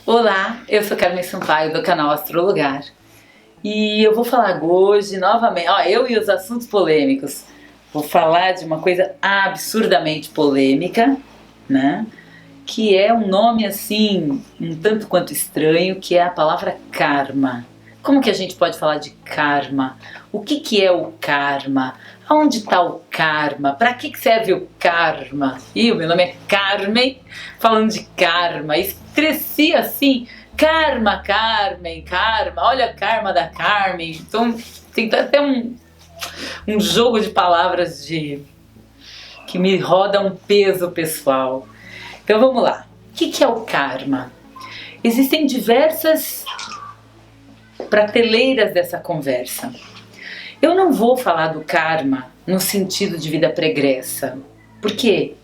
Olá, eu sou Carmen Sampaio do canal Astrolugar e eu vou falar hoje novamente, eu e os assuntos polêmicos. Vou falar de uma coisa absurdamente polêmica, né? Que é um nome assim, um tanto quanto estranho, que é a palavra karma. Como que a gente pode falar de karma? O que é o karma? Aonde está o karma? Para que serve o karma? E o meu nome é Carmen, falando de karma. E cresci assim, karma, Carmen, karma, olha a karma da Carmen. Então tem até um jogo de palavras que me roda um peso pessoal. Então vamos lá. O que é o karma? Existem diversas prateleiras dessa conversa. Eu não vou falar do karma no sentido de vida pregressa. Por quê?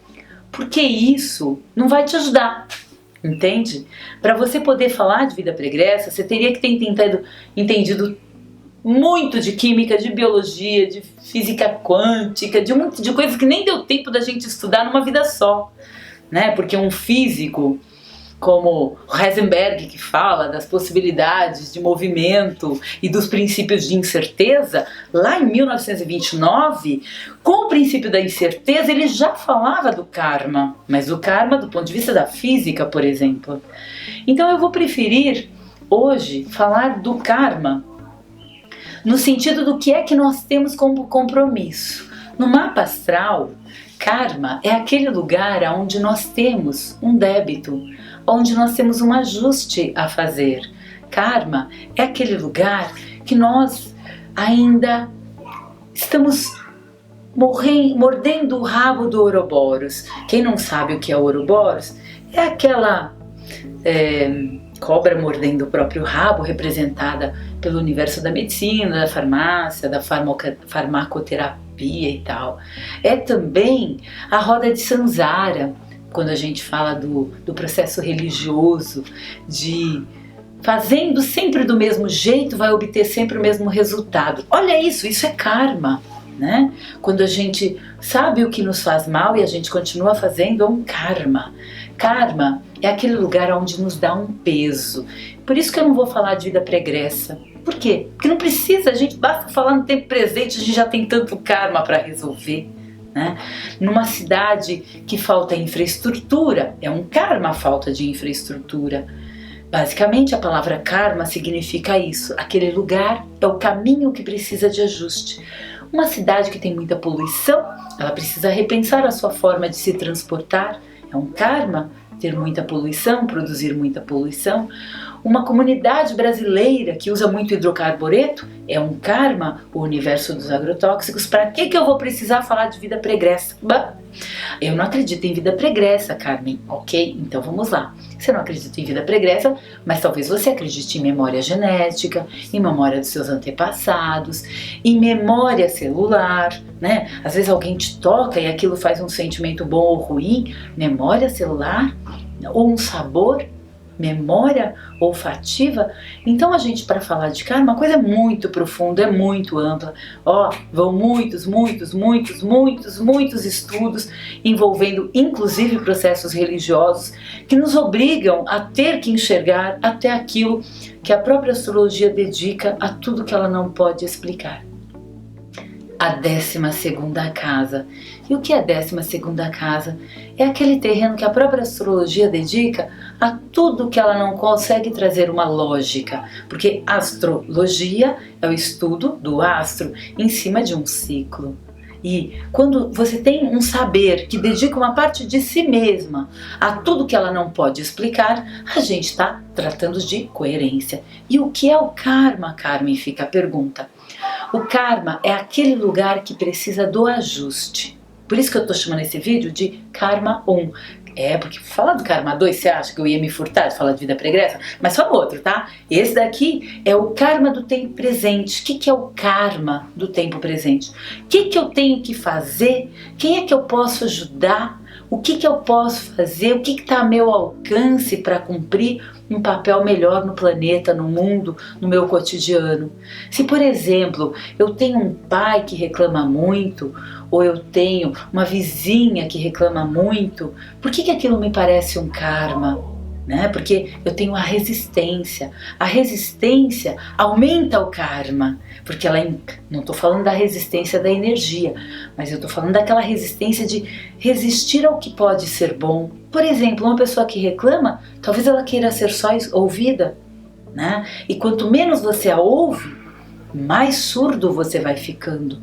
Porque isso não vai te ajudar, entende? Para você poder falar de vida pregressa, você teria que ter entendido muito de química, de biologia, de física quântica, de um monte de coisas que nem deu tempo da gente estudar numa vida só, né? Porque um físico como Heisenberg, que fala das possibilidades de movimento e dos princípios de incerteza, lá em 1929, com o princípio da incerteza, ele já falava do karma, mas o karma do ponto de vista da física, por exemplo. Então eu vou preferir hoje falar do karma no sentido do que é que nós temos como compromisso. No mapa astral, karma é aquele lugar onde nós temos um débito, onde nós temos um ajuste a fazer. Karma é aquele lugar que nós ainda estamos mordendo o rabo do Ouroboros. Quem não sabe o que é Ouroboros, é aquela cobra mordendo o próprio rabo, representada pelo universo da medicina, da farmácia, da farmacoterapia e tal. É também a roda de Samsara, quando a gente fala do processo religioso, de fazendo sempre do mesmo jeito vai obter sempre o mesmo resultado. Olha isso é karma, né? Quando a gente sabe o que nos faz mal e a gente continua fazendo, é um karma. Karma é aquele lugar onde nos dá um peso. Por isso que eu não vou falar de vida pregressa. Por quê? Porque não precisa, a gente basta falar no tempo presente, a gente já tem tanto karma para resolver. Né? Numa cidade que falta infraestrutura, é um karma a falta de infraestrutura. Basicamente a palavra karma significa isso, aquele lugar é o caminho que precisa de ajuste. Uma cidade que tem muita poluição, ela precisa repensar a sua forma de se transportar, é um karma ter muita poluição, produzir muita poluição. Uma comunidade brasileira que usa muito hidrocarbureto, é um karma, o universo dos agrotóxicos. Para que eu vou precisar falar de vida pregressa? Bah, eu não acredito em vida pregressa, Carmen, ok? Então vamos lá. Você não acredita em vida pregressa, mas talvez você acredite em memória genética, em memória dos seus antepassados, em memória celular, né? Às vezes alguém te toca e aquilo faz um sentimento bom ou ruim. Memória celular ou um sabor, memória olfativa. Então a gente, para falar de karma, uma coisa muito profunda, é muito ampla. Vão muitos estudos envolvendo inclusive processos religiosos que nos obrigam a ter que enxergar até aquilo que a própria astrologia dedica a tudo que ela não pode explicar. A 12ª casa. E o que é a 12ª casa? É aquele terreno que a própria astrologia dedica a tudo que ela não consegue trazer uma lógica, porque astrologia é o estudo do astro em cima de um ciclo. E quando você tem um saber que dedica uma parte de si mesma a tudo que ela não pode explicar, a gente está tratando de coerência. E o que é o karma, Carmen? Fica a pergunta. O karma é aquele lugar que precisa do ajuste. Por isso que eu estou chamando esse vídeo de Karma 1. Porque falar do Karma 2, você acha que eu ia me furtar de falar de vida pregressa? Mas só outro, tá? Esse daqui é o karma do tempo presente. O que é o karma do tempo presente? O que eu tenho que fazer? Quem é que eu posso ajudar? O que eu posso fazer? O que está a meu alcance para cumprir um papel melhor no planeta, no mundo, no meu cotidiano? Se, por exemplo, eu tenho um pai que reclama muito, ou eu tenho uma vizinha que reclama muito, por que aquilo me parece um karma? né? Porque eu tenho a resistência. A resistência aumenta o karma, porque não estou falando da resistência da energia, mas eu estou falando daquela resistência de resistir ao que pode ser bom. Por exemplo, uma pessoa que reclama, talvez ela queira ser só ouvida, né? E quanto menos você a ouve, mais surdo você vai ficando.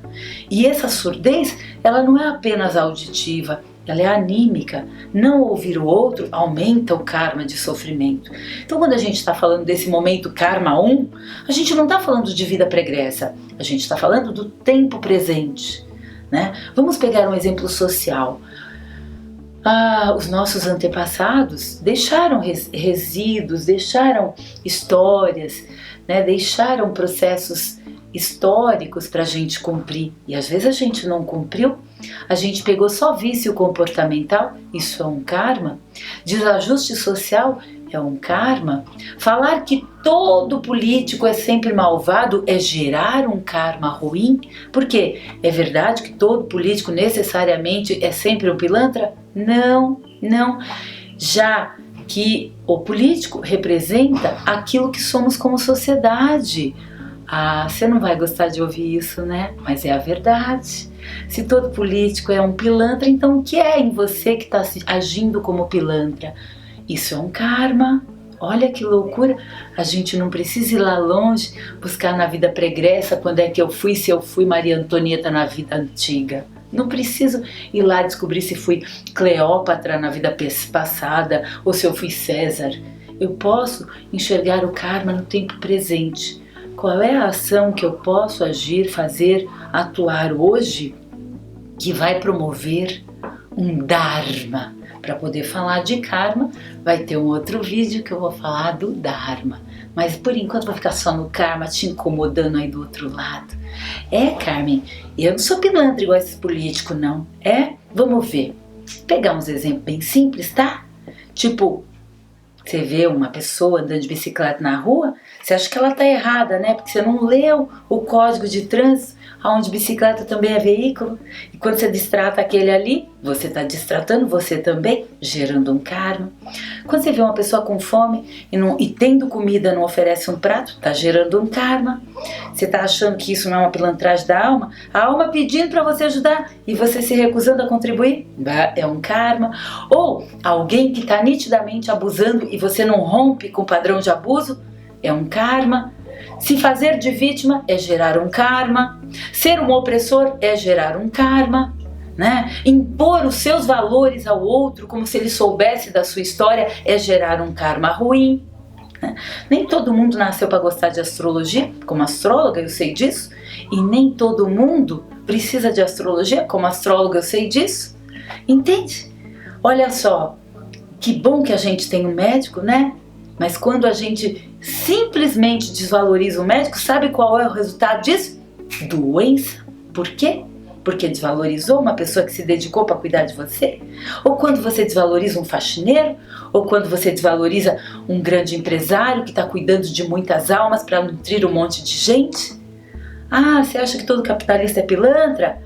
E essa surdez, ela não é apenas auditiva, ela é anímica. Não ouvir o outro aumenta o karma de sofrimento. Então, quando a gente está falando desse momento karma 1, a gente não está falando de vida pregressa, a gente está falando do tempo presente, né? Vamos pegar um exemplo social. Os nossos antepassados deixaram resíduos, deixaram histórias, né? Deixaram processos históricos para a gente cumprir, e às vezes a gente não cumpriu, a gente pegou só vício comportamental, isso é um karma. Desajuste social é um karma. Falar que todo político é sempre malvado é gerar um karma ruim, porque é verdade que todo político necessariamente é sempre um pilantra? Não, não. Já que o político representa aquilo que somos como sociedade. Você não vai gostar de ouvir isso, né? Mas é a verdade. Se todo político é um pilantra, então o que é em você que está agindo como pilantra? Isso é um karma. Olha que loucura. A gente não precisa ir lá longe, buscar na vida pregressa quando é que eu fui, se eu fui Maria Antonieta na vida antiga. Não preciso ir lá descobrir se fui Cleópatra na vida passada ou se eu fui César. Eu posso enxergar o karma no tempo presente. Qual é a ação que eu posso agir, fazer, atuar hoje que vai promover um Dharma? Para poder falar de karma, vai ter um outro vídeo que eu vou falar do Dharma. Mas por enquanto vai ficar só no karma, te incomodando aí do outro lado. Carmen, eu não sou pilantra igual esses políticos, não. Vamos ver. Pegar uns exemplos bem simples, tá? Tipo, você vê uma pessoa andando de bicicleta na rua, você acha que ela tá errada, né? Porque você não leu o código de trânsito, onde bicicleta também é veículo. E quando você distrata aquele ali, você está distratando você também, gerando um karma. Quando você vê uma pessoa com fome e tendo comida não oferece um prato, está gerando um karma. Você está achando que isso não é uma pilantragem da alma? A alma pedindo para você ajudar e você se recusando a contribuir? É um karma. Ou alguém que está nitidamente abusando e você não rompe com o padrão de abuso? É um karma. Se fazer de vítima é gerar um karma. Ser um opressor é gerar um karma, né? Impor os seus valores ao outro como se ele soubesse da sua história é gerar um karma ruim, né? Nem todo mundo nasceu para gostar de astrologia, como astróloga eu sei disso, e nem todo mundo precisa de astrologia, como astróloga eu sei disso. Entende? Olha só, que bom que a gente tem um médico, né? Mas quando a gente simplesmente desvaloriza o médico, sabe qual é o resultado disso? Doença. Por quê? Porque desvalorizou uma pessoa que se dedicou para cuidar de você? Ou quando você desvaloriza um faxineiro? Ou quando você desvaloriza um grande empresário que está cuidando de muitas almas para nutrir um monte de gente? Você acha que todo capitalista é pilantra?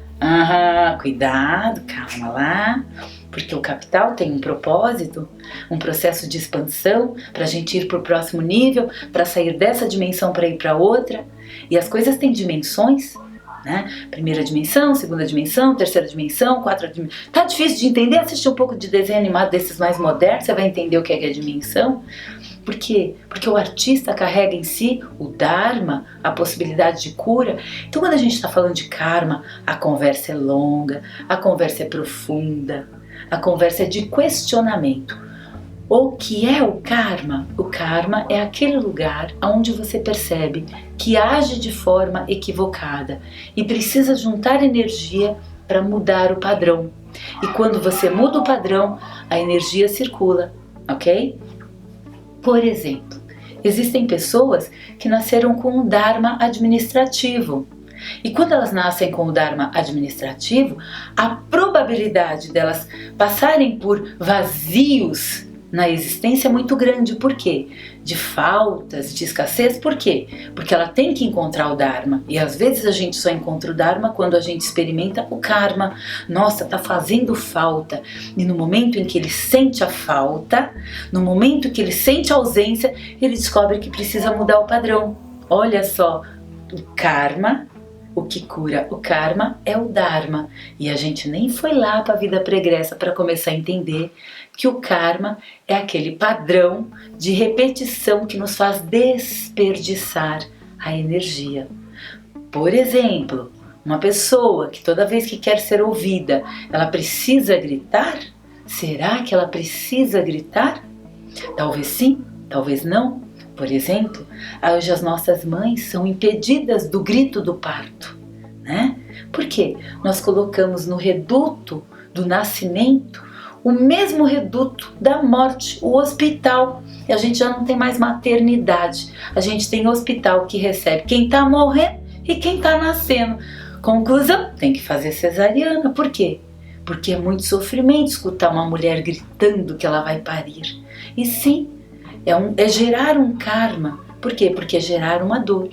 Cuidado, calma lá. Porque o capital tem um propósito, um processo de expansão para a gente ir para o próximo nível, para sair dessa dimensão para ir para outra. E as coisas têm dimensões, né? Primeira dimensão, segunda dimensão, terceira dimensão, quarta dimensão. Tá difícil de entender? Assistir um pouco de desenho animado desses mais modernos, você vai entender o que é dimensão. Por quê? Porque o artista carrega em si o Dharma, a possibilidade de cura. Então quando a gente está falando de karma, a conversa é longa, a conversa é profunda. A conversa é de questionamento. O que é o karma? O karma é aquele lugar onde você percebe que age de forma equivocada e precisa juntar energia para mudar o padrão. E quando você muda o padrão, a energia circula, ok? Por exemplo, existem pessoas que nasceram com um Dharma administrativo. E quando elas nascem com o Dharma administrativo, a probabilidade delas passarem por vazios na existência muito grande. Por quê? De faltas, de escassez. Por quê? Porque ela tem que encontrar o Dharma. E às vezes a gente só encontra o Dharma quando a gente experimenta o karma. Nossa, tá fazendo falta. E no momento em que ele sente a falta, no momento que ele sente a ausência, ele descobre que precisa mudar o padrão. Olha só, o karma, o que cura o karma é o Dharma. E a gente nem foi lá para a vida pregressa para começar a entender que o karma é aquele padrão de repetição que nos faz desperdiçar a energia. Por exemplo, uma pessoa que toda vez que quer ser ouvida, ela precisa gritar? Será que ela precisa gritar? Talvez sim, talvez não. Por exemplo, hoje as nossas mães são impedidas do grito do parto, né? Por quê? Nós colocamos no reduto do nascimento o mesmo reduto da morte, o hospital. E a gente já não tem mais maternidade. A gente tem hospital que recebe quem está morrendo e quem está nascendo. Conclusão, tem que fazer cesariana. Por quê? Porque é muito sofrimento escutar uma mulher gritando que ela vai parir. E sim, é gerar um karma. Por quê? Porque é gerar uma dor.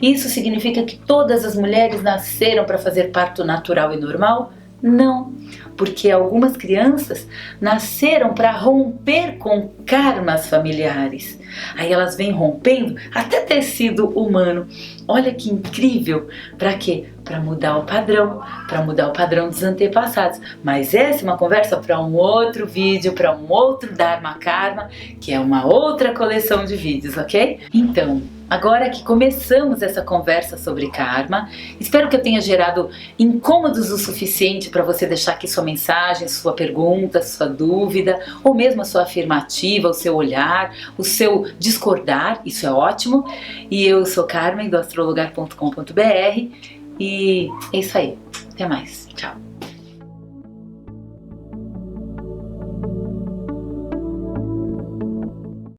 Isso significa que todas as mulheres nasceram para fazer parto natural e normal? Não, porque algumas crianças nasceram para romper com karmas familiares. Aí elas vêm rompendo até tecido humano. Olha que incrível! Para quê? Para mudar o padrão dos antepassados. Mas essa é uma conversa para um outro vídeo, para um outro Dharma Karma, que é uma outra coleção de vídeos, ok? Então, agora que começamos essa conversa sobre karma, espero que eu tenha gerado incômodos o suficiente para você deixar aqui sua mensagem, sua pergunta, sua dúvida, ou mesmo a sua afirmativa, o seu olhar, o seu discordar, isso é ótimo. E eu sou Carmen do astrologar.com.br e é isso aí. Até mais. Tchau.